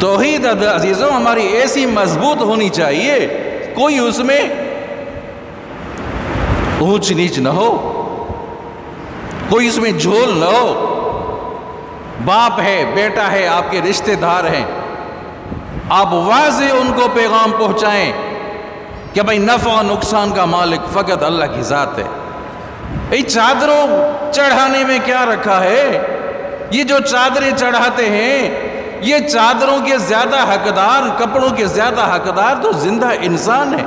توحید عزیزوں ہماری ایسی مضبوط ہونی چاہیے، کوئی اس میں اونچ نیچ نہ ہو، کوئی اس میں جھول نہ ہو۔ باپ ہے، بیٹا ہے، آپ کے رشتہ دار ہیں، آپ واضح ان کو پیغام پہنچائیں کہ بھائی نفع و نقصان کا مالک فقط اللہ کی ذات ہے۔ چادروں چڑھانے میں کیا رکھا ہے؟ یہ جو چادریں چڑھاتے ہیں، یہ چادروں کے زیادہ حقدار، کپڑوں کے زیادہ حقدار تو زندہ انسان ہے۔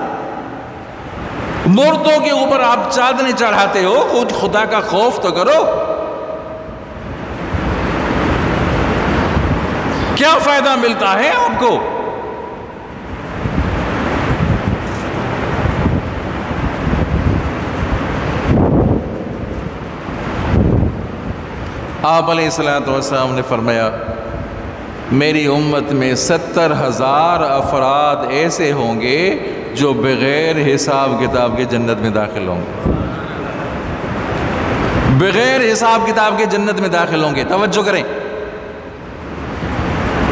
مردوں کے اوپر آپ چادریں چڑھاتے ہو، خود خدا کا خوف تو کرو۔ کیا فائدہ ملتا ہے آپ کو؟ آپ علیہ السلام نے فرمایا میری امت میں 70,000 افراد ایسے ہوں گے جو بغیر حساب کتاب کے جنت میں داخل ہوں گے، بغیر حساب کتاب کے جنت میں داخل ہوں گے۔ توجہ کریں،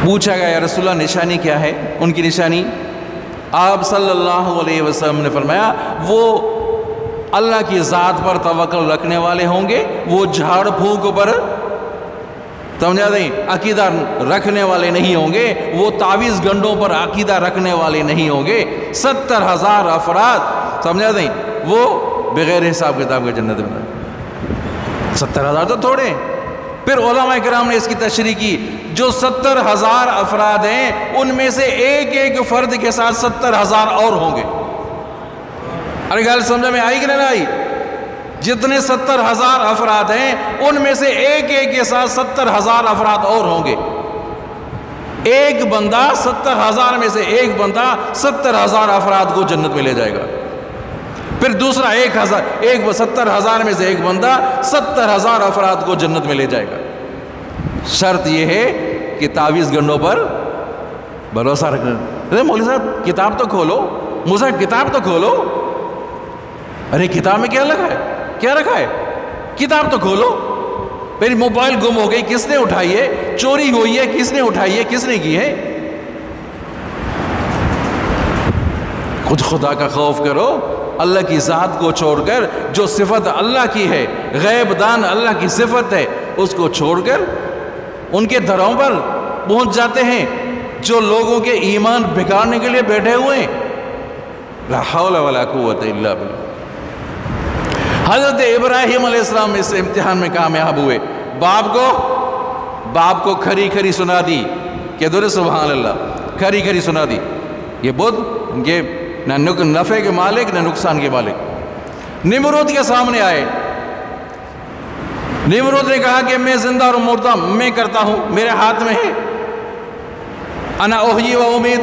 پوچھا گیا یا رسول اللہ نشانی کیا ہے؟ ان کی نشانی آپ صلی اللہ علیہ وسلم نے فرمایا وہ اللہ کی ذات پر توکل رکھنے والے ہوں گے، وہ جھاڑ پھونک پر سمجھا دیں عقیدہ رکھنے والے نہیں ہوں گے، وہ تعویذ گنڈوں پر عقیدہ رکھنے والے نہیں ہوں گے۔ 70,000 افراد سمجھا دیں وہ بغیر حساب کتاب کے جنت میں۔ 70,000 تو تھوڑے ہیں۔ پھر علماء کرام نے اس کی تشریح کی، جو 70,000 افراد ہیں ان میں سے ایک ایک فرد کے ساتھ 70,000 اور ہوں گے۔ ارے گل سمجھ میں آئی کہ نہیں آئی؟ جتنے 70,000 افراد ہیں ان میں سے ایک ایک کے ساتھ 70,000 افراد اور ہوں گے۔ ایک بندہ 70,000 میں سے ایک بندہ 70,000 افراد کو جنت میں لے جائے گا۔ پھر دوسرا 70,000 میں سے ایک بندہ 70,000 افراد کو جنت میں لے جائے گا۔ شرط یہ ہے کہ تعویذ گنڈوں پر بھروسہ رکھنا۔ ارے مولوی صاحب کتاب تو کھولو، موسیٰ کتاب تو کھولو۔ ارے کتاب میں کیا لگا ہے؟ کیا رکھا ہے؟ کتاب تو کھولو۔ میری موبائل گم ہو گئی، کس نے اٹھائی ہے؟ چوری ہوئی ہے، کس نے اٹھائی ہے؟ کس نے کی ہے؟ خود خدا کا خوف کرو، اللہ کی ذات کو چھوڑ کر، جو صفت اللہ کی ہے، غیب دان اللہ کی صفت ہے، اس کو چھوڑ کر ان کے دروں پر پہنچ جاتے ہیں جو لوگوں کے ایمان بگاڑنے کے لیے بیٹھے ہوئے ہیں۔ لا حول ولا قوت الا باللہ۔ حضرت ابراہیم علیہ السلام اس امتحان میں کامیاب ہوئے۔ باپ کو کھری کھری سنا دی کہ دور سبحان اللہ، کھری کھری سنا دی یہ بدھ یہ نہ نفع کے مالک نہ نقصان کے مالک۔ نمرود کے سامنے آئے، نمرود نے کہا کہ میں زندہ اور مردہ میں کرتا ہوں، میرے ہاتھ میں ہے، انا احیی و امید۔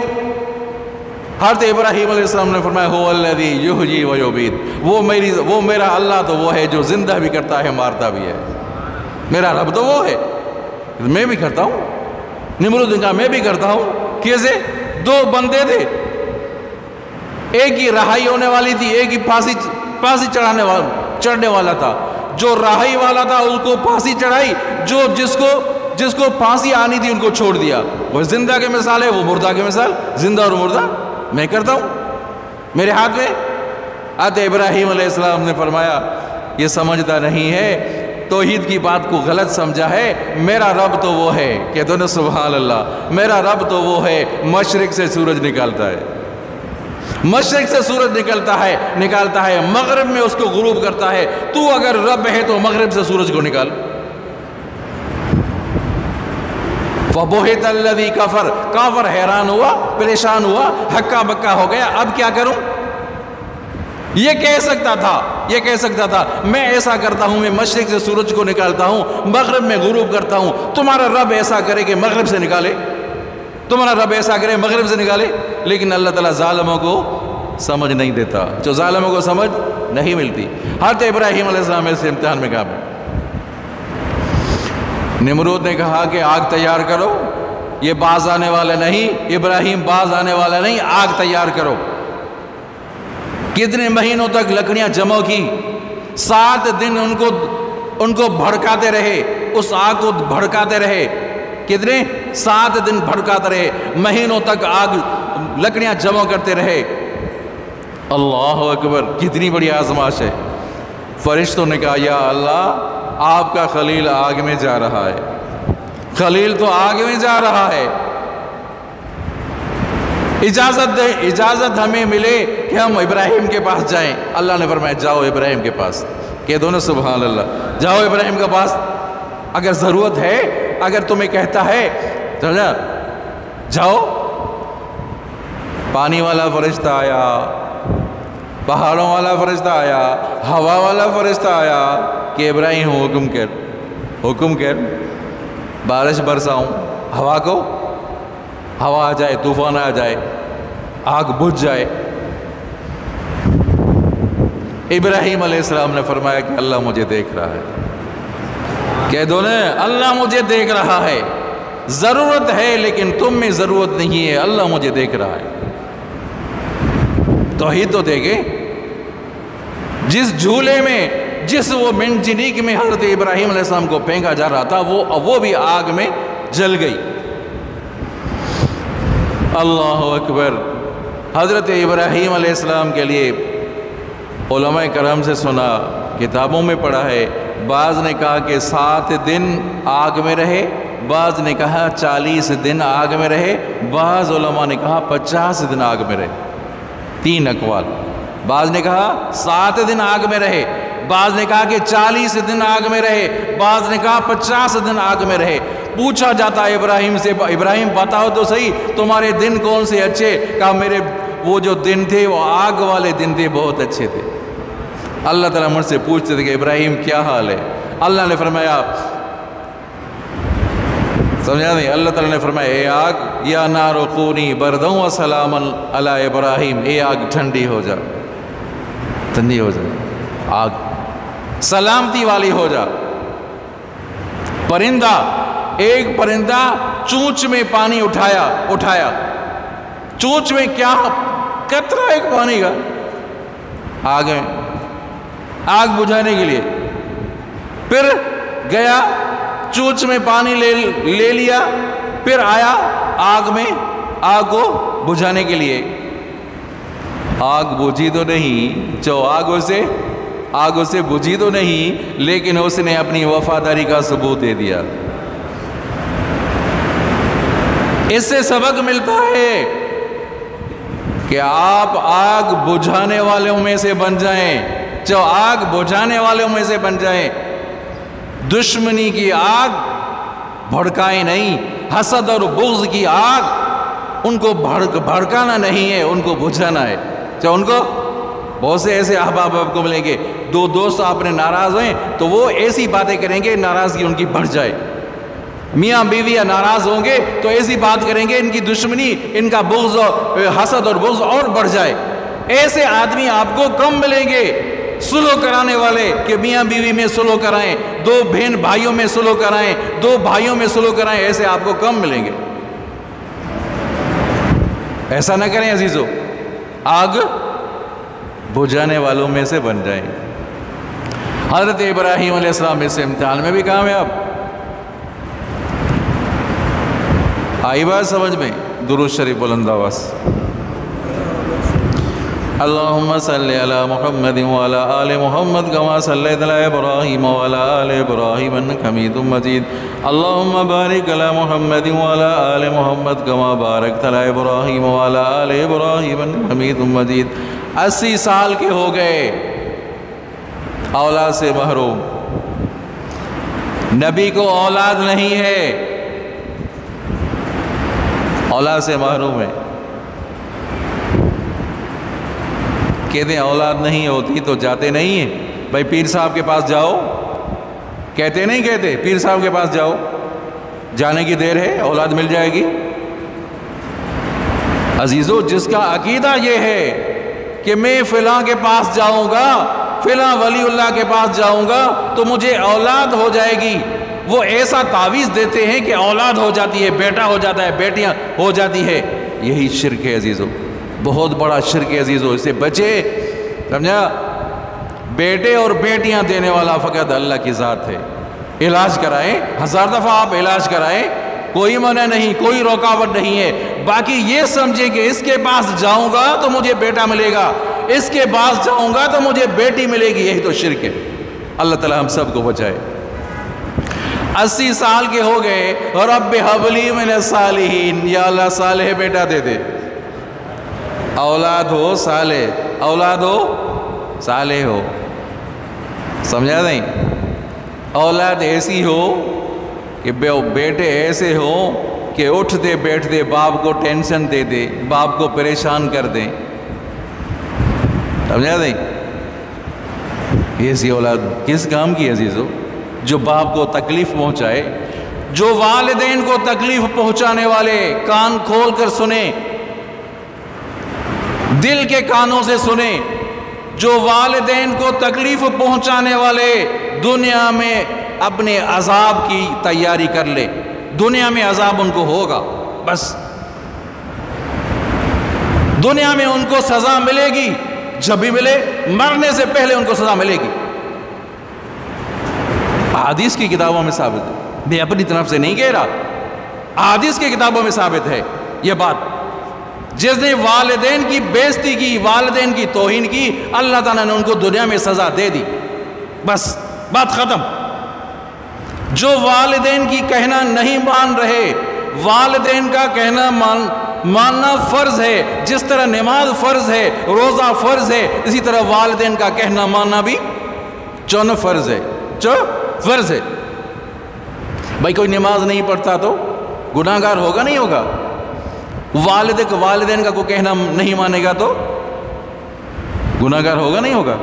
حضرت ابراہیم علیہ السلام نے فرمایا هو الذی یحیی و یمیت، وہ میرا اللہ تو وہ ہے جو زندہ بھی کرتا ہے مارتا بھی ہے، میرا رب تو وہ ہے، میں بھی کرتا ہوں۔ نمرود نے کہا میں بھی کرتا ہوں۔ کیسے؟ دو بندے تھے، ایک ہی رہائی ہونے والی تھی، ایک ہی پھانسی چڑھنے والا تھا۔ جو رہائی والا تھا اس کو پھانسی چڑھائی، جس کو پھانسی آنی تھی ان کو چھوڑ دیا۔ وہ زندہ کے مثال ہے، وہ مردہ کے مثال، زندہ اور مردہ میں کرتا ہوں، میرے ہاتھ میں۔ حضرت ابراہیم علیہ السلام نے فرمایا یہ سمجھتا نہیں ہے، توحید کی بات کو غلط سمجھا ہے۔ میرا رب تو وہ ہے، کہتے ہیں سبحان اللہ، میرا رب تو وہ ہے مشرق سے سورج نکالتا ہے، مشرق سے سورج نکالتا ہے، مغرب میں اس کو غروب کرتا ہے۔ تو اگر رب ہے تو مغرب سے سورج کو نکال۔ فَبُهِتَ الَّذِي كَفَرَ، کافر حیران ہوا، پریشان ہوا، ہکا بکا ہو گیا، اب کیا کروں؟ یہ کہہ سکتا تھا میں ایسا کرتا ہوں، میں مشرق سے سورج کو نکالتا ہوں، مغرب میں غروب کرتا ہوں، تمہارا رب ایسا کرے کہ مغرب سے نکالے، تمہارا رب ایسا کرے مغرب سے نکالے۔ لیکن اللہ تعالیٰ ظالموں کو سمجھ نہیں دیتا، جو ظالموں کو سمجھ نہیں ملتی۔ حضرت ابراہیم علیہ السلام اس امتحان میں کہا، نمرود نے کہا کہ آگ تیار کرو، یہ باز آنے والا نہیں، ابراہیم باز آنے والا نہیں، آگ تیار کرو۔ کتنے مہینوں تک لکڑیاں جمع کی، 7 دن ان کو بھڑکاتے رہے، اس آگ کو بھڑکاتے رہے، کتنے 7 دن بھڑکاتے رہے، مہینوں تک آگ لکڑیاں جمع کرتے رہے۔ اللہ اکبر، کتنی بڑی آزمائش ہے۔ فرشتوں نے کہا یا اللہ آپ کا خلیل آگ میں جا رہا ہے، خلیل تو آگ میں جا رہا ہے، اجازت ہمیں ملے کہ ہم ابراہیم کے پاس جائیں۔ اللہ نے فرمایا جاؤ ابراہیم کے پاس۔ کہہ دو نا سبحان اللہ، جاؤ ابراہیم کے پاس، اگر ضرورت ہے، اگر تمہیں کہتا ہے تو جاؤ۔ پانی والا فرشتہ آیا، پہاڑوں والا فرشتہ آیا، ہوا والا فرشتہ آیا کہ ابراہیم حکم کر بارش برساؤں، ہوا کو، ہوا آ جائے، طوفان آ جائے، آگ بجھ جائے۔ ابراہیم علیہ السلام نے فرمایا کہ اللہ مجھے دیکھ رہا ہے۔ کہہ دو نا اللہ مجھے دیکھ رہا ہے، ضرورت ہے لیکن تم میں ضرورت نہیں ہے، اللہ مجھے دیکھ رہا ہے۔ توحید تو دیکھے، جس جھولے میں، جس وہ منجنیک میں حضرت ابراہیم علیہ السلام کو پھینکا جا رہا تھا وہ بھی آگ میں جل گئی۔ اللہ اکبر۔ حضرت ابراہیم علیہ السلام کے لیے علماء کرام سے سنا، کتابوں میں پڑھا ہے، بعض نے کہا کہ 7 دن آگ میں رہے، بعض نے کہا 40 دن آگ میں رہے، بعض علماء نے کہا 50 دن آگ میں رہے۔ 3 اقوال۔ بعض نے کہا 7 دن آگ میں رہے، بعض نے کہا کہ 40 دن آگ میں رہے، بعض نے کہا 50 دن آگ میں رہے۔ پوچھا جاتا ہے ابراہیم سے، ابراہیم بتاؤ تو صحیح تمہارے دن کون سے اچھے؟ کہا میرے وہ جو دن تھے وہ آگ والے دن تھے، بہت اچھے تھے۔ اللہ تعالیٰ مجھ سے پوچھتے تھے کہ ابراہیم کیا حال ہے؟ اللہ نے فرمایا، سمجھا نہیں؟ اللہ تعالیٰ نے فرمایا اے آگ یا نار کونی بردًا وسلاما علی ابراہیم، اے آگ ٹھنڈی ہو جا، ٹھنڈی ہو جا، آگ سلامتی والی ہو جا۔ پرندہ، ایک پرندہ چونچ میں پانی اٹھایا، چونچ میں کیا قطرہ ایک پانی کا، آگ بجھانے کے لیے، پھر گیا چونچ میں پانی لے لیا، پھر آیا آگ میں، آگ کو بجھانے کے لیے۔ آگ بجھی تو نہیں، جو آگ اسے بجھی تو نہیں، لیکن اس نے اپنی وفاداری کا ثبوت دے دیا۔ اس سے سبق ملتا ہے کہ آپ آگ بجھانے والوں میں سے بن جائیں، جو آگ بجھانے والوں میں سے بن جائیں۔ دشمنی کی آگ بھڑکائیں نہیں، حسد اور بغض کی آگ ان کو بھڑکانا نہیں ہے، ان کو بجھانا ہے۔ جو ان کو بہت سے ایسے احباب آپ کو ملیں گے، 2 دوست آپ نے ناراض ہوئے تو وہ ایسی باتیں کریں گے ناراضگی ان کی بڑھ جائے۔ میاں بیویاں ناراض ہوں گے تو ایسی بات کریں گے ان کی دشمنی، ان کا بغض اور حسد اور بغض اور بڑھ جائے۔ ایسے آدمی آپ کو کم ملیں گے، سلو کرانے والے، کہ میاں بیوی میں سلو کرائیں، 2 بہن بھائیوں میں سلو کرائیں، 2 بھائیوں میں سلو کرائیں، ایسے آپ کو کم ملیں گے۔ ایسا نہ کریں عزیزو، آگ بجھانے والوں میں سے بن جائیں۔ حضرت ابراہیم علیہ السلام اس امتحان میں بھی کامیاب۔ آئی بات سمجھ میں؟ درود شریف بلند آواز۔ اللہم صلی علی محمد وعلی آل محمد کما صلیت علی ابراہیم وعلی آل ابراہیم انک حمید مجید۔ اللہم بارک علی محمد وعلی آل محمد کما بارکت علی ابراہیم وعلی آل ابراہیم انک حمید مجید۔ 80 سال کے ہو گئے، اولاد سے محروم، نبی کو اولاد نہیں ہے، اولاد سے محروم ہے۔ کہتے ہیں اولاد نہیں ہوتی تو جاتے نہیں ہیں، بھائی پیر صاحب کے پاس جاؤ، کہتے نہیں کہتے پیر صاحب کے پاس جاؤ، جانے کی دیر ہے، اولاد مل جائے گی۔ عزیزو، جس کا عقیدہ یہ ہے کہ میں فلاں کے پاس جاؤں گا، فلاں ولی اللہ کے پاس جاؤں گا تو مجھے اولاد ہو جائے گی، وہ ایسا تعویذ دیتے ہیں کہ اولاد ہو جاتی ہے، بیٹا ہو جاتا ہے، بیٹیاں ہو جاتی ہے۔ یہی شرک ہے عزیزو، بہت بڑا شرک ہے عزیزو، اس سے بچے۔ سمجھا؟ بیٹے اور بیٹیاں دینے والا فقط اللہ کی ذات ہے۔ علاج کرائیں، 1000 دفعہ آپ علاج کرائیں، کوئی منع نہیں، کوئی رکاوٹ نہیں ہے، باقی یہ سمجھے کہ اس کے پاس جاؤں گا تو مجھے بیٹا ملے گا، اس کے پاس جاؤں گا تو مجھے بیٹی ملے گی، یہی تو شرک ہے۔ اللہ تعالی ہم سب کو بچائے۔ 80 سال کے ہو گئے، رب ہب لی من الصالحین، یا اللہ صالح بیٹا دے دے، اولاد ہو صالح، اولاد ہو صالح ہو، سمجھا نہیں؟ اولاد ایسی ہو کہ بیٹے ایسے ہو کہ اٹھتے بیٹھتے باپ کو ٹینشن دے دے، باپ کو پریشان کر دیں، سمجھا نہیں؟ ایسی اولاد کس کام کی عزیزو؟ جو باپ کو تکلیف پہنچائے، جو والدین کو تکلیف پہنچانے والے، کان کھول کر سنیں، دل کے کانوں سے سنیں، جو والدین کو تکلیف پہنچانے والے دنیا میں اپنے عذاب کی تیاری کر لے، دنیا میں عذاب ان کو ہوگا، بس دنیا میں ان کو سزا ملے گی، جب بھی ملے، مرنے سے پہلے ان کو سزا ملے گی۔ حدیث کی کتابوں میں ثابت ہے، میں اپنی طرف سے نہیں کہہ رہا، حدیث کی کتابوں میں ثابت ہے یہ بات۔ جس نے والدین کی بےزتی کی، والدین کی توہین کی، اللہ تعالیٰ نے ان کو دنیا میں سزا دے دی، بس بات ختم۔ جو والدین کی کہنا نہیں مان رہے، والدین کا کہنا ماننا فرض ہے، جس طرح نماز فرض ہے، روزہ فرض ہے، اسی طرح والدین کا کہنا ماننا بھی فرض ہے، فرض ہے۔ بھائی کوئی نماز نہیں پڑھتا تو گناہ گار ہوگا نہیں ہوگا؟ والدین کا کوئی کہنا نہیں مانے گا تو گناہ گار ہوگا نہیں ہوگا؟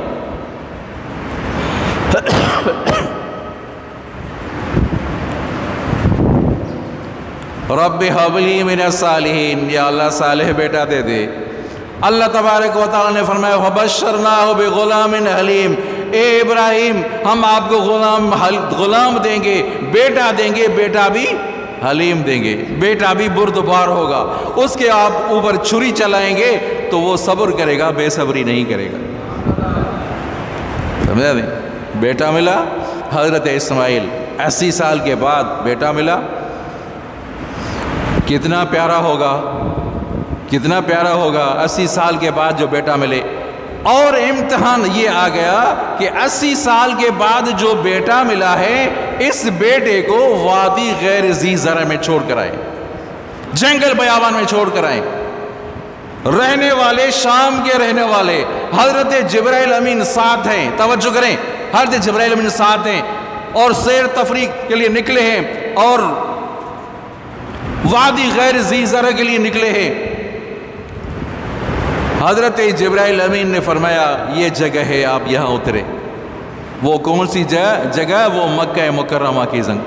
رب ہب لی من الصالحین، یا اللہ صالح بیٹا دے دے۔ اللہ تبارک و تعالی نے فرمایا فبشرناہ بغلام حلیم، اے ابراہیم ہم آپ کو غلام دیں گے، بیٹا دیں گے، بیٹا بھی حلیم دیں گے، بیٹا بھی بردبار ہوگا، اس کے آپ اوپر چھری چلائیں گے تو وہ صبر کرے گا، بے صبری نہیں کرے گا۔ سمجھا نہیں؟ بیٹا ملا حضرت اسماعیل، 80 سال کے بعد بیٹا ملا، کتنا پیارا ہوگا، کتنا پیارا ہوگا 80 سال کے بعد جو بیٹا ملے۔ اور امتحان یہ آ گیا کہ 80 سال کے بعد جو بیٹا ملا ہے، اس بیٹے کو وادی غیر ذی زرع میں چھوڑ کر آئے، جنگل بیابان میں چھوڑ کر آئے، رہنے والے شام کے رہنے والے، حضرت جبرائیل امین ساتھ ہیں، توجہ کریں، حضرت جبرائیل امین ساتھ ہیں، اور سیر تفریح کے لیے نکلے ہیں، اور وادی غیر ذی زرع کے لیے نکلے ہیں۔ حضرت جبرائیل امین نے فرمایا یہ جگہ ہے، آپ یہاں اترے۔ وہ کون سی جگہ؟ وہ مکہ مکرمہ کی زمین،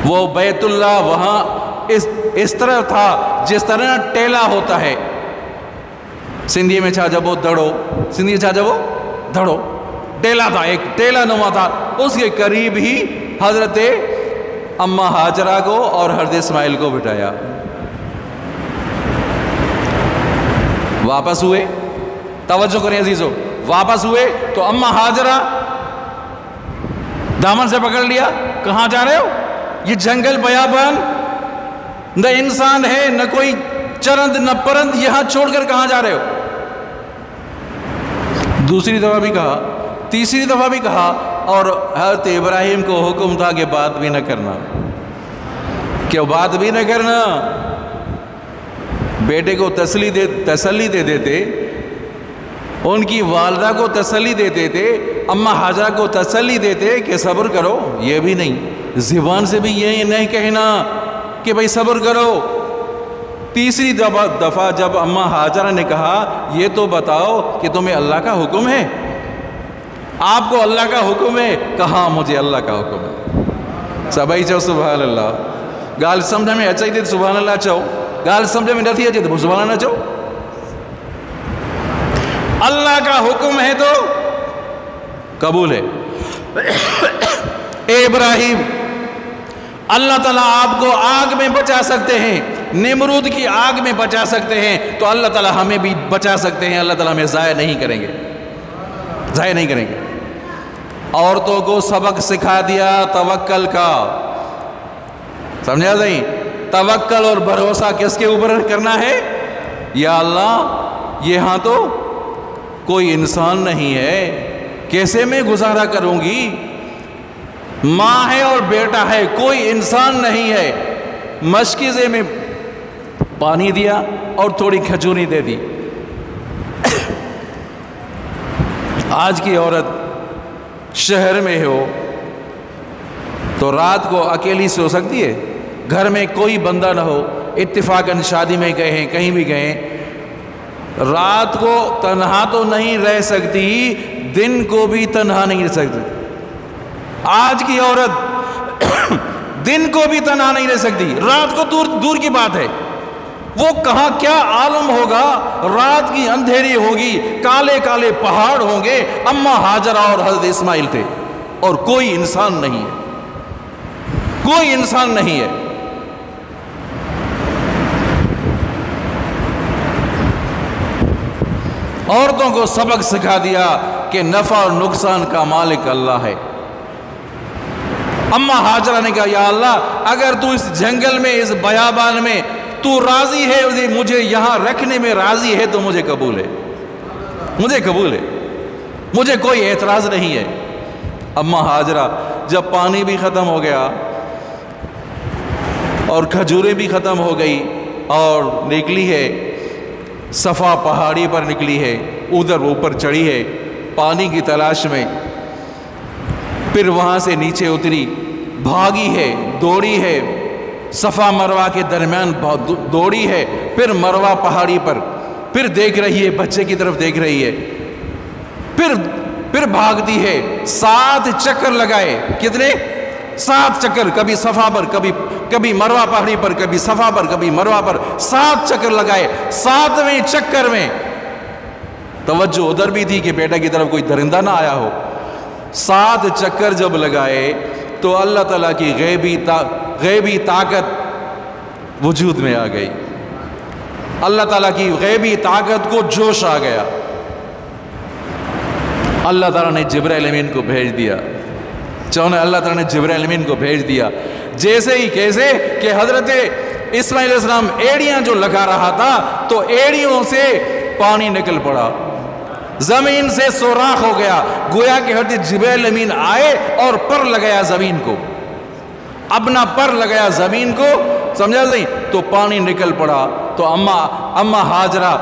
وہ بیت اللہ وہاں اس طرح تھا جس طرح ٹیلا ہوتا ہے، سندھی میں چھا جبو دھڑو، سندھی چھا جبو دھڑو، ٹیلا تھا، ایک ٹیلا نما تھا، اس کے قریب ہی حضرت اماں ہاجرہ کو اور حضرت اسماعیل کو بٹھایا۔ واپس ہوئے، توجہ کریں عزیزو، واپس ہوئے تو اماں ہاجرہ دامن سے پکڑ لیا، کہاں جا رہے ہو؟ یہ جنگل بیابان، نہ انسان ہے، نہ کوئی چرند نہ پرند، یہاں چھوڑ کر کہاں جا رہے ہو؟ دوسری دفعہ بھی کہا، تیسری دفعہ بھی کہا، اور حضرت ابراہیم کو حکم تھا کہ بات بھی نہ کرنا، کہ بات بھی نہ کرنا۔ بیٹے کو تسلی دے دیتے، ان کی والدہ کو تسلی دیتے تھے، اماں ہاجرہ کو تسلی دیتے کہ صبر کرو، یہ بھی نہیں، زبان سے بھی یہ نہیں کہنا کہ بھائی صبر کرو۔ تیسری دفعہ جب اماں ہاجرہ نے کہا یہ تو بتاؤ کہ تمہیں اللہ کا حکم ہے، آپ کو اللہ کا حکم ہے؟ کہاں مجھے اللہ کا حکم ہے۔ سبھائی چاہو سبحان اللہ، گال سمجھ میں اچھائی دے سبحان اللہ چاہو، گال سمجھ میں نتھی اچھے تو سبحان اللہ چاہو۔ اللہ کا حکم ہے تو قبول ہے۔ اے ابراہیم، اللہ تعالیٰ آپ کو آگ میں بچا سکتے ہیں، نمرود کی آگ میں بچا سکتے ہیں، تو اللہ تعالیٰ ہمیں بھی بچا سکتے ہیں، اللہ تعالیٰ ہمیں ضائع نہیں کریں گے، ضائع نہیں کریں گے۔ عورتوں کو سبق سکھا دیا توکل کا، سمجھا نہیں؟ توکل اور بھروسہ کس کے اوپر کرنا ہے؟ یا اللہ یہاں تو کوئی انسان نہیں ہے، کیسے میں گزارا کروں گی؟ ماں ہے اور بیٹا ہے، کوئی انسان نہیں ہے۔ مشکیزے میں پانی دیا اور تھوڑی کھجوری دے دی۔ آج کی عورت شہر میں ہو تو رات کو اکیلی سو سکتی ہے؟ گھر میں کوئی بندہ نہ ہو، اتفاقاً شادی میں گئے ہیں، کہیں بھی گئے ہیں، رات کو تنہا تو نہیں رہ سکتی، دن کو بھی تنہا نہیں رہ سکتی۔ آج کی عورت دن کو بھی تنہا نہیں رہ سکتی، رات کو دور کی بات ہے۔ وہ کہاں کیا عالم ہوگا، رات کی اندھیری ہوگی، کالے کالے پہاڑ ہوں گے، اماں ہاجرہ اور حضرت اسماعیل تھے، اور کوئی انسان نہیں ہے، کوئی انسان نہیں ہے۔ عورتوں کو سبق سکھا دیا کہ نفع اور نقصان کا مالک اللہ ہے۔ اماں ہاجرہ نے کہا یا اللہ اگر تو اس جنگل میں، اس بیابان میں تو راضی ہے، مجھے یہاں رکھنے میں راضی ہے تو مجھے قبول ہے، مجھے قبول ہے، مجھے کوئی اعتراض نہیں ہے۔ اماں ہاجرہ جب پانی بھی ختم ہو گیا اور کھجوریں بھی ختم ہو گئی اور نکلی ہے، صفا پہاڑی پر نکلی ہے، ادھر اوپر چڑھی ہے پانی کی تلاش میں، پھر وہاں سے نیچے اتری، بھاگی ہے، دوڑی ہے، صفا مروہ کے درمیان دوڑی ہے، پھر مروہ پہاڑی پر، پھر دیکھ رہی ہے، بچے کی طرف دیکھ رہی ہے، پھر بھاگتی ہے، 7 چکر لگائے۔ کتنے؟ 7 چکر، کبھی صفا پر، کبھی مروہ پہاڑی پر، کبھی صفا پر، کبھی مروہ پر، 7 چکر لگائے۔ 7ویں چکر میں توجہ ادھر بھی تھی کہ بیٹا کی طرف کوئی درندہ نہ آیا ہو۔ 7 چکر جب لگائے تو اللہ تعالیٰ کی غیبی طاقت وجود میں آ گئی، اللہ تعالیٰ کی غیبی طاقت کو جوش آ گیا۔ اللہ تعالیٰ نے جبرائیل امین کو بھیج دیا، اللہ تعالیٰ نے جبرائیل امین کو بھیج دیا، جیسے ہی کیسے کہ حضرت اسماعیل علیہ السلام ایڑیاں جو لگا رہا تھا تو ایڑیوں سے پانی نکل پڑا، زمین سے سوراخ ہو گیا، گویا کہ حضرت جبرائیل امین آئے اور پر لگایا زمین کو، اپنا پر لگایا زمین کو، سمجھا نہیں؟ تو پانی نکل پڑا۔ تو اماں ہاجرہ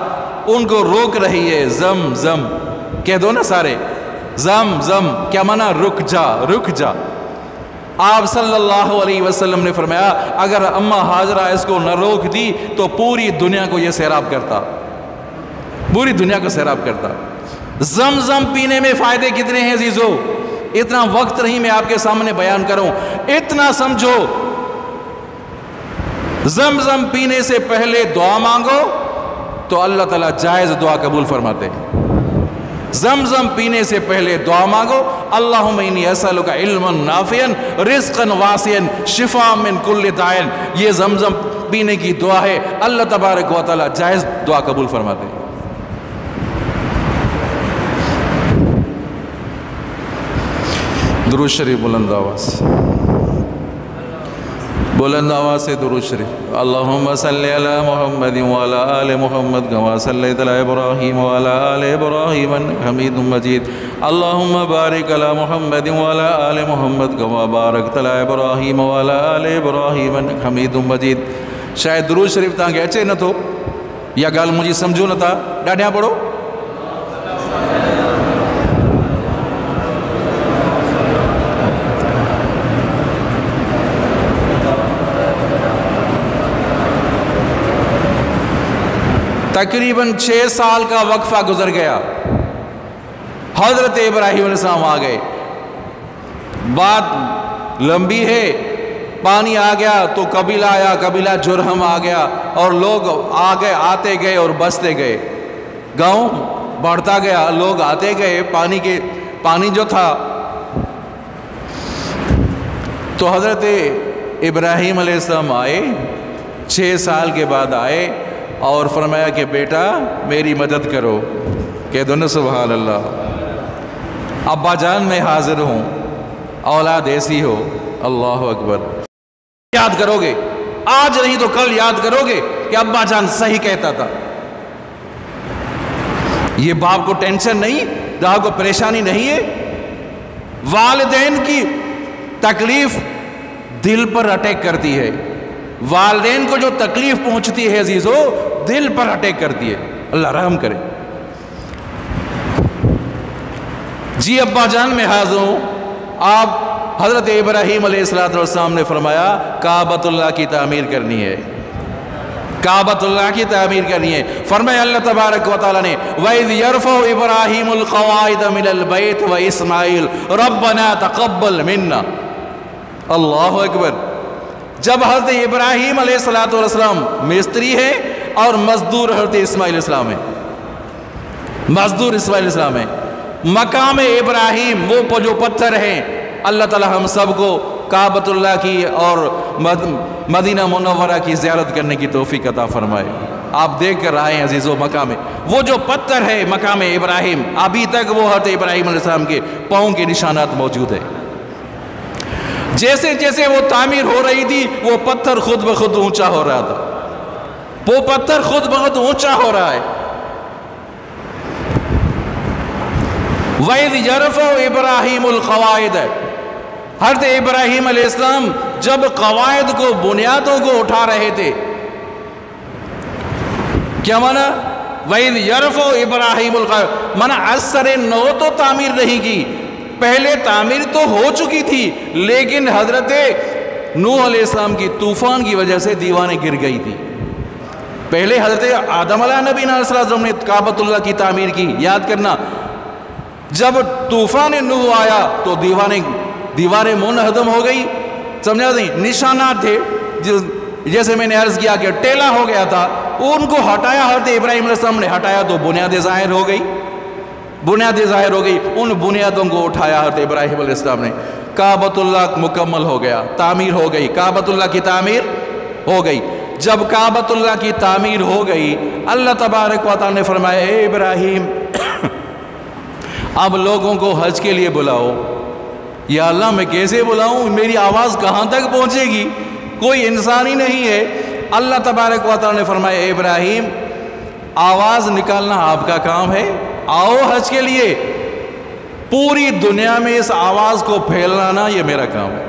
ان کو روک رہی ہے، زم زم کہہ دو نا سارے، زم زم کیا مانا؟ رک جا، رک جا۔ آپ صلی اللہ علیہ وسلم نے فرمایا اگر اماں ہاجرہ اس کو نہ روک دی تو پوری دنیا کو یہ سیراب کرتا، پوری دنیا کو سیراب کرتا۔ زمزم پینے میں فائدے کتنے ہیں عزیزو، اتنا وقت نہیں میں آپ کے سامنے بیان کروں، اتنا سمجھو، زمزم پینے سے پہلے دعا مانگو تو اللہ تعالیٰ جائز دعا قبول فرماتے ہیں۔ زمزم پینے سے پہلے دعا مانگو، اللہم انی اسألک علما نافعا رزقا واسعا شفاء من کل داء، یہ زمزم پینے کی دعا ہے، اللہ تبارک و تعالیٰ جائز دعا قبول فرماتے ہیں۔ درود شریف بلند آواز، بلند آواز سے درود شریف۔ اللہم صلی علی محمد وعلی آل محمد کما صلیت علی ابراہیم وعلی آل ابراہیم انک حمید مجید۔ اللہم بارک علی محمد وعلی آل محمد کما بارکت علی ابراہیم وعلی آل ابراہیم انک حمید مجید۔ شاید درود شریف تاں کے اچے نہ تھو یا گال مجھے سمجھو نہ تھا، ڈاڈیاں پڑھو۔ تقریباً 6 سال کا وقفہ گزر گیا، حضرت ابراہیم علیہ السلام آ گئے، بات لمبی ہے، پانی آ گیا تو قبیلہ آیا، قبیلہ جرہم آ گیا اور لوگ آگے آتے گئے اور بستے گئے، گاؤں بڑھتا گیا، لوگ آتے گئے، پانی جو تھا تو حضرت ابراہیم علیہ السلام آئے، 6 سال کے بعد آئے اور فرمایا کہ بیٹا میری مدد کرو، کہہ دو نا سبحان اللہ، ابا جان میں حاضر ہوں، اولاد ایسی ہو، اللہ اکبر۔ یاد کرو گے، آج نہیں تو کل یاد کرو گے کہ ابا جان صحیح کہتا تھا۔ یہ باپ کو ٹینشن نہیں، باپ کو پریشانی نہیں ہے؟ والدین کی تکلیف دل پر اٹیک کرتی ہے، والدین کو جو تکلیف پہنچتی ہے عزیزو دل پر اٹیک کرتی ہے۔ اللہ رحم کرے۔ جی ابا جان میں حاضر ہوں، آپ حضرت ابراہیم علیہ السلام نے فرمایا کعبۃ اللہ کی تعمیر کرنی ہے، کعبۃ اللہ کی تعمیر کرنی ہے۔ فرمایا اللہ تبارک و تعالیٰ نے وَإِذْ يَرْفَعُ إِبْرَاهِيمُ الْقَوَاعِدَ مِنَ الْبَيْتِ وَإِسْمَاعِيلُ رَبَّنَا تَقَبَّلْ مِنَّا۔ اللہ اکبر۔ جب حضرت ابراہیم علیہ السلام مستری ہے اور مزدور حضرت اسماعیل علیہ السلام ہے، مزدور اسماعیل علیہ السلام ہے، مقام ابراہیم وہ جو پتھر ہیں، اللہ تعالی ہم سب کو کعبۃ اللہ کی اور مدینہ منورہ کی زیارت کرنے کی توفیق عطا فرمائے۔ آپ دیکھ کر آئے ہیں عزیزو مقام وہ جو پتھر ہے مقام ابراہیم، ابھی تک وہ حضرت ابراہیم علیہ السلام کے پاؤں کے نشانات موجود ہیں۔ جیسے جیسے وہ تعمیر ہو رہی تھی وہ پتھر خود بخود اونچا ہو رہا تھا، وہ پتھر خود بخود اونچا ہو رہا ہے۔ وَإِذْ يَرْفَعُ إِبْرَاهِيمُ الْقَوَاعِدَ، حضرت ابراہیم علیہ السلام جب قواعد کو، بنیادوں کو اٹھا رہے تھے، کیا مانا؟ وَإِذْ يَرْفَعُ إِبْرَاهِيمُ الْقَوَاعِدَ، مانا اثر نو تو تعمیر نہیں کی، پہلے تعمیر تو ہو چکی تھی لیکن حضرت نوح علیہ السلام کی طوفان کی وجہ سے دیواریں گر گئی تھی۔ پہلے حضرت آدم علیہ نبی علیہ السلام نے کعبۃ اللہ کی تعمیر کی، یاد کرنا۔ جب طوفان نوح آیا تو دیواریں منہدم ہو گئی، سمجھا نہیں؟ نشانات تھے جیسے میں نے عرض کیا کہ ٹیلا ہو گیا تھا، ان کو ہٹایا حضرت ابراہیم علیہ السلام نے، ہٹایا تو بنیادیں ظاہر ہو گئی، بنیادیں ظاہر ہو گئی، ان بنیادوں کو اٹھایا حضرت ابراہیم علیہ السلام نے، کعبۃ اللہ مکمل ہو گیا، تعمیر ہو گئی، کعبۃ اللہ کی تعمیر ہو گئی۔ جب کعبۃ اللہ کی تعمیر ہو گئی، اللہ تبارک و تعالیٰ نے فرمایا اے ابراہیم اب لوگوں کو حج کے لیے بلاؤ۔ یا اللہ میں کیسے بلاؤں، میری آواز کہاں تک پہنچے گی، کوئی انسان ہی نہیں ہے۔ اللہ تبارک و تعالیٰ نے فرمایا اے ابراہیم آواز نکالنا آپ کا کام ہے، آؤ حج کے لیے، پوری دنیا میں اس آواز کو پھیلانا یہ میرا کام ہے۔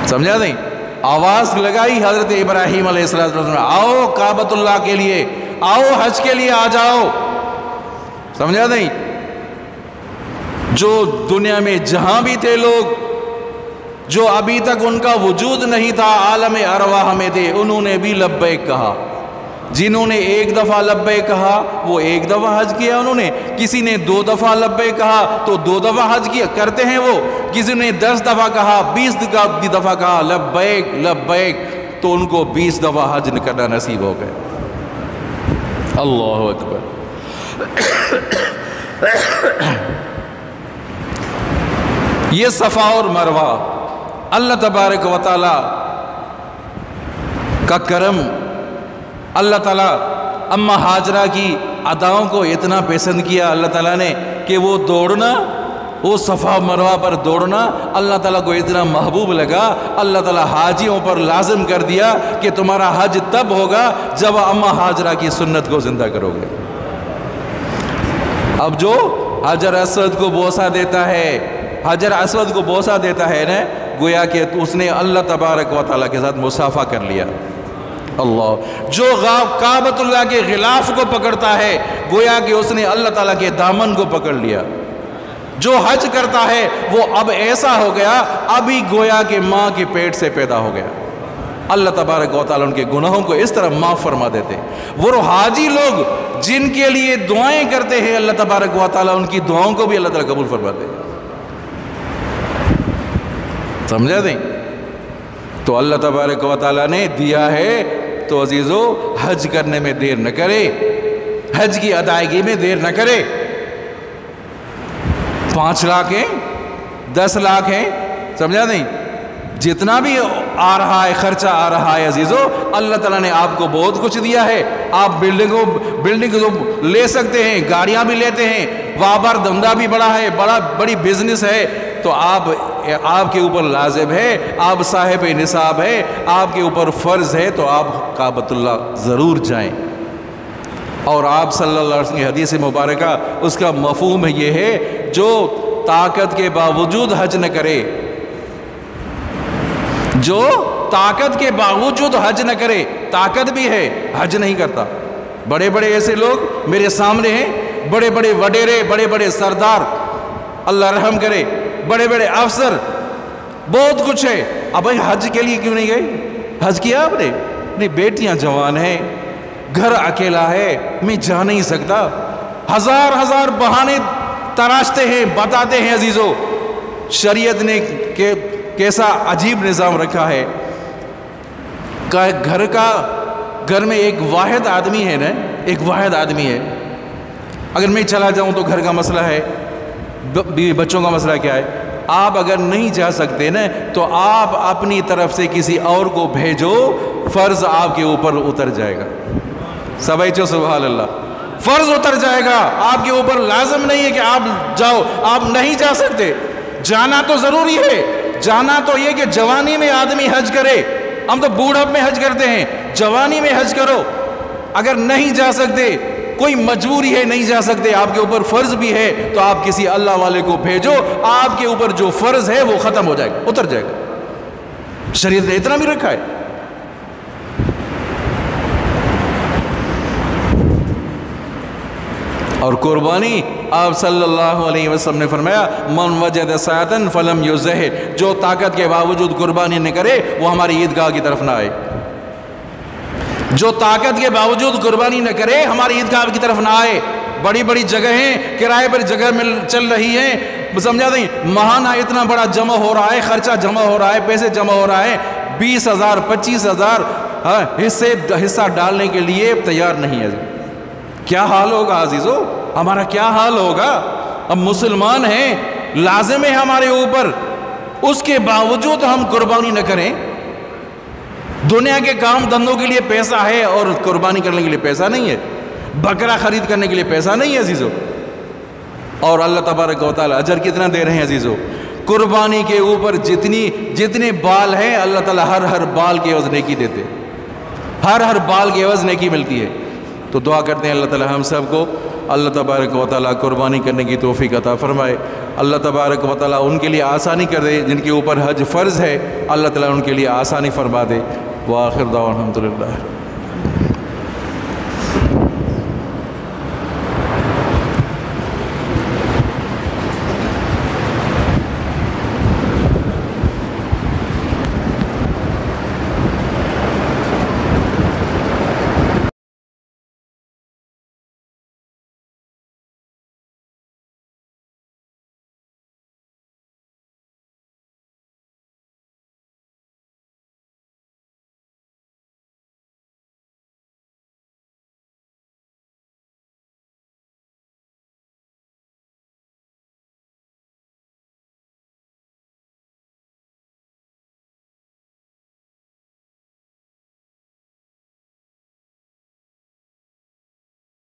سمجھا نہیں؟ آواز لگائی حضرت ابراہیم علیہ السلام، آؤ کعبۃ اللہ کے لیے، آؤ حج کے لیے آ جاؤ۔ سمجھا نہیں؟ جو دنیا میں جہاں بھی تھے لوگ، جو ابھی تک ان کا وجود نہیں تھا، عالم ارواح میں تھے، انہوں نے بھی لبیک کہا۔ جنہوں نے ایک دفعہ لبیک کہا وہ ایک دفعہ حج کیا انہوں نے، کسی نے 2 دفعہ لبیک کہا تو 2 دفعہ حج کیا کرتے ہیں وہ، کسی نے 10 دفعہ کہا، 20 دفعہ کہا لبیک لبیک، تو ان کو 20 دفعہ حج کرنا نصیب ہو گئے۔ اللہ اکبر۔ یہ صفا اور مروہ اللہ تبارک و تعالی کا کرم، اللہ تعالیٰ اما ہاجرہ کی اداؤں کو اتنا پسند کیا اللہ تعالیٰ نے کہ وہ دوڑنا، وہ صفا مروہ پر دوڑنا اللہ تعالیٰ کو اتنا محبوب لگا، اللہ تعالیٰ حاجیوں پر لازم کر دیا کہ تمہارا حج تب ہوگا جب اما ہاجرہ کی سنت کو زندہ کرو گے۔ اب جو حجر اسود کو بوسہ دیتا ہے، حجر اسود کو بوسہ دیتا ہے نا، گویا کہ اس نے اللہ تبارک و تعالیٰ کے ساتھ مصافحہ کر لیا۔ اللہ جو کعبۃ اللہ کے غلاف کو پکڑتا ہے گویا کہ اس نے اللہ تعالیٰ کے دامن کو پکڑ لیا۔ جو حج کرتا ہے وہ اب ایسا ہو گیا ابھی گویا کہ ماں کے پیٹ سے پیدا ہو گیا۔ اللہ تبارک و تعالیٰ ان کے گناہوں کو اس طرح معاف فرما دیتے۔ وہ حاجی لوگ جن کے لیے دعائیں کرتے ہیں اللہ تبارک و تعالیٰ ان کی دعاؤں کو بھی اللہ تعالیٰ قبول فرماتے ہیں۔ سمجھا دیں؟ تو اللہ تبارک و تعالیٰ نے دیا ہے تو عزیزو حج کرنے میں دیر نہ کرے، حج کی ادائیگی میں دیر نہ کرے۔ 5 لاکھ ہیں، 10 لاکھ ہیں، سمجھا نہیں؟ جتنا بھی آ رہا ہے، خرچہ آ رہا ہے عزیزو، اللہ تعالیٰ نے آپ کو بہت کچھ دیا ہے۔ آپ بلڈنگ لے سکتے ہیں، گاڑیاں بھی لیتے ہیں، وابر دھندا بھی بڑا ہے، بڑی بزنس ہے، تو آپ آپ کے اوپر لازم ہے، آپ صاحب نصاب ہے، آپ کے اوپر فرض ہے تو آپ کعبۃ اللہ ضرور جائیں۔ اور آپ صلی اللہ علیہ وسلم کی حدیث مبارکہ اس کا مفہوم یہ ہے جو طاقت کے باوجود حج نہ کرے، جو طاقت کے باوجود حج نہ کرے، طاقت بھی ہے حج نہیں کرتا۔ بڑے بڑے ایسے لوگ میرے سامنے ہیں، بڑے بڑے وڈیرے، بڑے بڑے سردار، اللہ رحم کرے، بڑے بڑے افسر، بہت کچھ ہے، اب بھائی حج کے لیے کیوں نہیں گئے؟ حج کیا آپ نے؟ نہیں، بیٹیاں جوان ہیں، گھر اکیلا ہے، میں جا نہیں سکتا، ہزار بہانے تراشتے ہیں، بتاتے ہیں۔ عزیزو، شریعت نے کیسا عجیب نظام رکھا ہے کہ گھر میں ایک واحد آدمی ہے نا، ایک واحد آدمی ہے، اگر میں چلا جاؤں تو گھر کا مسئلہ ہے، بیوی بچوں کا مسئلہ کیا ہے؟ آپ اگر نہیں جا سکتے نا تو آپ اپنی طرف سے کسی اور کو بھیجو، فرض آپ کے اوپر اتر جائے گا۔ سبحان سبحان اللہ، فرض اتر جائے گا آپ کے اوپر، لازم نہیں ہے کہ آپ جاؤ، آپ نہیں جا سکتے، جانا تو ضروری ہے، جانا تو یہ کہ جوانی میں آدمی حج کرے، ہم تو بوڑھپ میں حج کرتے ہیں، جوانی میں حج کرو۔ اگر نہیں جا سکتے، کوئی مجبوری ہے نہیں جا سکتے، آپ کے اوپر فرض بھی ہے تو آپ کسی اللہ والے کو بھیجو، آپ کے اوپر جو فرض ہے وہ ختم ہو جائے گا، اتر جائے گا۔ شریعت نے اتنا بھی رکھا ہے۔ اور قربانی، آپ صلی اللہ علیہ وسلم نے فرمایا من وجد ساعتن فلم یزہ، جو طاقت کے باوجود قربانی نہ کرے وہ ہماری عیدگاہ کی طرف نہ آئے، جو طاقت کے باوجود قربانی نہ کرے ہماری عیدگاہ کی طرف نہ آئے۔ بڑی بڑی جگہیں کرائے پر جگہ مل چل رہی ہیں، سمجھا نہیں، ماہانہ اتنا بڑا جمع ہو رہا ہے، خرچہ جمع ہو رہا ہے، پیسے جمع ہو رہا ہے، 20,000 25,000 حصہ ڈالنے کے لیے تیار نہیں ہے۔ کیا حال ہوگا عزیزو، ہمارا کیا حال ہوگا؟ ہم مسلمان ہیں، لازم ہے ہمارے اوپر، اس کے باوجود ہم قربانی نہ کریں۔ دنیا کے کام دھندوں کے لیے پیسہ ہے اور قربانی کرنے کے لیے پیسہ نہیں ہے، بکرا خرید کرنے کے لیے پیسہ نہیں ہے عزیزو۔ اور اللہ تبارک و تعالیٰ اجر کتنا دے رہے ہیں عزیزو؟ قربانی کے اوپر جتنے بال ہیں اللہ تعالیٰ ہر بال کے عوض نیکی دیتے، ہر بال کے عوض نیکی ملتی ہے۔ تو دعا کرتے ہیں اللہ تعالیٰ ہم سب کو اللہ تبارک و تعالیٰ قربانی کرنے کی توفیق عطا فرمائے۔ اللہ تبارک و تعالیٰ ان کے لیے آسانی کر دے، جن کے اوپر حج فرض ہے اللہ تعالیٰ ان کے لیے آسانی فرما دے۔ وآخر دعوانا الحمدللہ۔